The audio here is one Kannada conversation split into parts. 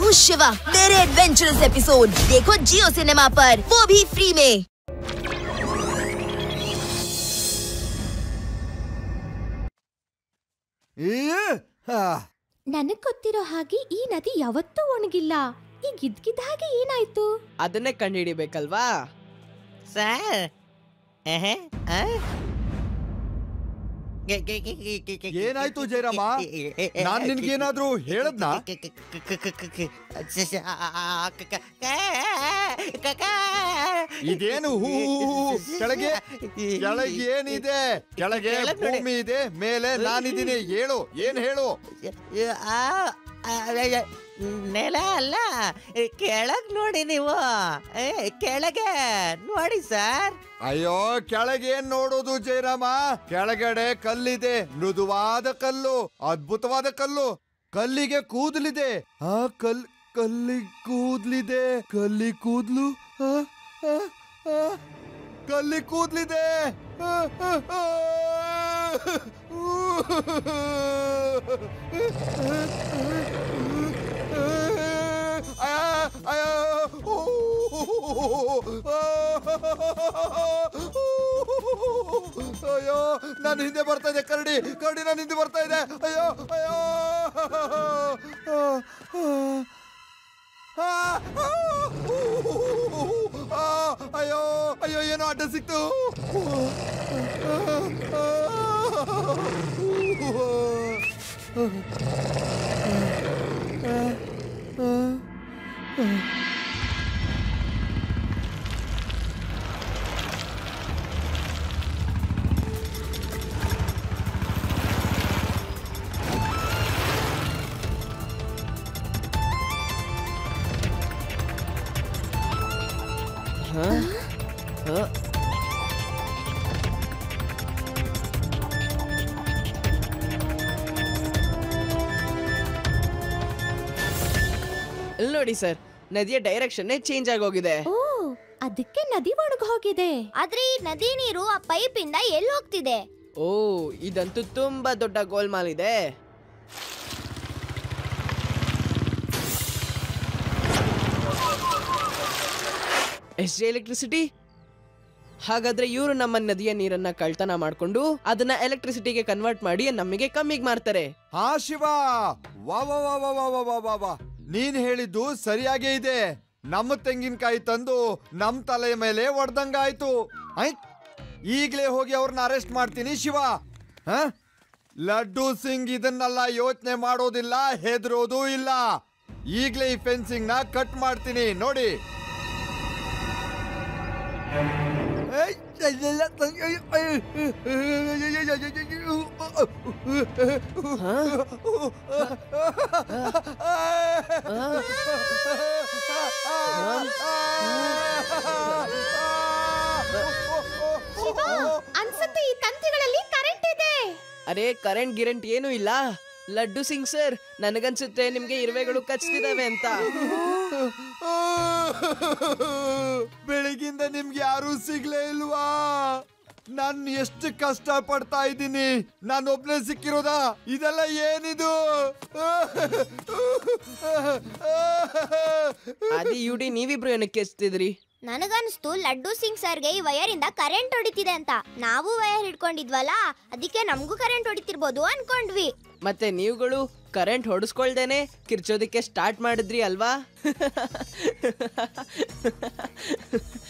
हूँ शिवा। मेरे एडवेंचरस एपिसोड देखो जियो सिनेमा पर, वो भी फ्री में। ನನಗ್ ಗೊತ್ತಿರೋ ಹಾಗೆ ಈ ನದಿ ಯಾವತ್ತೂ ಒಣಗಿಲ್ಲ. ಈಗ ಇದ್ಕಿದ್ದ ಹಾಗೆ ಏನಾಯ್ತು? ಅದನ್ನೇ ಕಂಡುಹಿಡಿಬೇಕಲ್ವಾ ಸರ್? ಏನಾಯ್ತು ಜಯರಾಮ? ನಾನ್ ನಿನ್ಗೇನಾದ್ರೂ ಹೇಳದ್ನಾ? ಇದೇನು ಹೂ ಕೆಳಗೆ ಕೆಳಗೆ ಏನಿದೆ? ಕೆಳಗೆ ಭೂಮಿ ಇದೆ, ಮೇಲೆ ನಾನಿದ್ದೀನಿ. ಹೇಳು, ಏನ್ ಹೇಳು? ನೆಲ ಅಲ್ಲ, ಕೆಳಗ್ ನೋಡಿ ನೀವು. ಕೆಳಗೆ ನೋಡಿ ಸರ್. ಅಯ್ಯೋ, ಕೆಳಗೆ ಏನ್ ನೋಡೋದು ಜಯರಾಮ? ಕೆಳಗಡೆ ಕಲ್ಲಿದೆ, ಮೃದುವಾದ ಕಲ್ಲು, ಅದ್ಭುತವಾದ ಕಲ್ಲು. ಕಲ್ಲಿಗೆ ಕೂದಲಿದೆ. ಕಲ್ಲಿ ಕೂದ್ಲಿದೆ. ಕಲ್ಲಿ ಕೂದ್ಲು, ಕಲ್ಲಿ ಕೂದ್ಲಿದೆ. ಅಯ್ಯೋ, ನಾನು ಹಿಂದೆ ಬರ್ತಾ ಇದೆ. ಕರಡಿ ನಾನು ಹಿಂದೆ ಬರ್ತಾ ಇದೆ. ಅಯ್ಯೋ ಅಯ್ಯೋ ಅಯ್ಯೋ ಅಯ್ಯೋ, ಏನೋ ಅಡ್ಡ ಸಿಕ್ತು. ಇಲ್ಲಿ ನೋಡಿ ಸರ್, ನದಿಯ ಡೈರೆಕ್ಷನ್ ಚೇಂಜ್ ಆಗೋಗಿದೆ. ಓ, ಅದಕ್ಕೆ ನದಿ ಒಣಗ ಹೋಗಿದೆ. ಆದ್ರೆ ಈ ನದಿ ನೀರು ಆ ಪೈಪ್ ಇಂದ ಎಲ್ಲಿ ಹೋಗ್ತಿದೆ? ಓ, ಇದಂತೂ ತುಂಬಾ ದೊಡ್ಡ ಗೋಲ್ಮಾಲ್ ಇದೆ. S J electricity. ಹಾಗಾದ್ರೆ ಇವರು ನಮ್ಮ ನದಿಯ ನೀರನ್ನ ಕಳ್ತನ ಮಾಡ್ಕೊಂಡು ಅದನ್ನ ಎಲೆಕ್ಟ್ರಿಸಿಟಿಗೆ ಕನ್ವರ್ಟ್ ಮಾಡಿ ನಮಗೆ ಕಮ್ಮಿಗೆ ಮಾಡ್ತಾರೆ. ಹಾ ಶಿವ, ವಾ ವಾ ವಾ ವಾ ವಾ ವಾ ವಾ ವಾ, ನೀನ್ ಹೇಳಿದ್ದು ಸರಿಯಾಗೇ ಇದೆ. ನಮ್ಮ ತೆಂಗಿನಕಾಯಿ ತಂದು ನಮ್ ತಲೆ ಮೇಲೆ ಹೊಡೆದಂಗಾಯ್ತು. ಈಗ್ಲೇ ಹೋಗಿ ಅವ್ರನ್ನ ಅರೆಸ್ಟ್ ಮಾಡ್ತೀನಿ ಶಿವ. ಲಡ್ಡು ಸಿಂಗ್ ಇದನ್ನೆಲ್ಲ ಯೋಚನೆ ಮಾಡೋದಿಲ್ಲ, ಹೆದರೋದು ಇಲ್ಲ. ಈಗ್ಲೇ ಈ ಫೆನ್ಸಿಂಗ್ ನ ಕಟ್ ಮಾಡ್ತೀನಿ ನೋಡಿ. ಅನ್ಸುತ್ತೆ ಈ ತಂತಿಗಳಲ್ಲಿ ಕರೆಂಟ್ ಇದೆ. ಅರೆ, ಕರೆಂಟ್ ಗಿರೆಂಟ್ ಏನೂ ಇಲ್ಲ. ಲಡ್ಡು ಸಿಂಗ್ ಸರ್, ನನಗನ್ಸುತ್ತೆ ನಿಮ್ಗೆ ಇರುವೆಗಳು ಕಚ್ತಿದಾವೆ ಅಂತ. ಬೆಳಗಿಂದ ನಿಮ್ಗೆ ಯಾರು ಸಿಗ್ಲೇ ಇಲ್ವಾ? ನಾನು ಎಷ್ಟು ಕಷ್ಟ ಪಡ್ತಾ ಇದ್ದೀನಿ, ನಾನು ಒಬ್ನೇ ಸಿಕ್ಕಿರೋದ? ಇದೆಲ್ಲ ಏನಿದು? ಅದಿ ಯುಡಿ, ನೀವಿಬ್ರು ಏನಕ್ಕೆ ಕೆಚ್ತಿದ್ರಿ? ನನಗನ್ಸ್ತು ಲಡ್ಡು ಸಿಂಗ್ ಸರ್ಗೆ ಈ ವಯರ್ ಇಂದ ಕರೆಂಟ್ ಹೊಡಿತಿದೆ ಅಂತ. ನಾವು ವಯರ್ ಹಿಡ್ಕೊಂಡಿದ್ವಲ್ಲ, ಅದಕ್ಕೆ ನಮಗೂ ಕರೆಂಟ್ ಹೊಡಿತಿರ್ಬೋದು ಅನ್ಕೊಂಡ್ವಿ. ಮತ್ತೆ ನೀವುಗಳು ಕರೆಂಟ್ ಹೊಡಿಸ್ಕೊಳ್ದೇನೆ ಕಿರ್ಚೋದಕ್ಕೆ ಸ್ಟಾರ್ಟ್ ಮಾಡಿದ್ರಿ ಅಲ್ವಾ?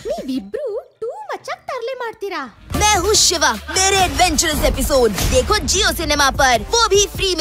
ನೀವಿಬ್ರು ಟೂ ಮಚ್ ಆಗಿ ತರಲೆ ಮಾಡ್ತೀರಾ. मैं हूँ शिवा। मेरे एडवेंचरस एपिसोड देखो जियो सिनेमा पर, वो भी फ्री में।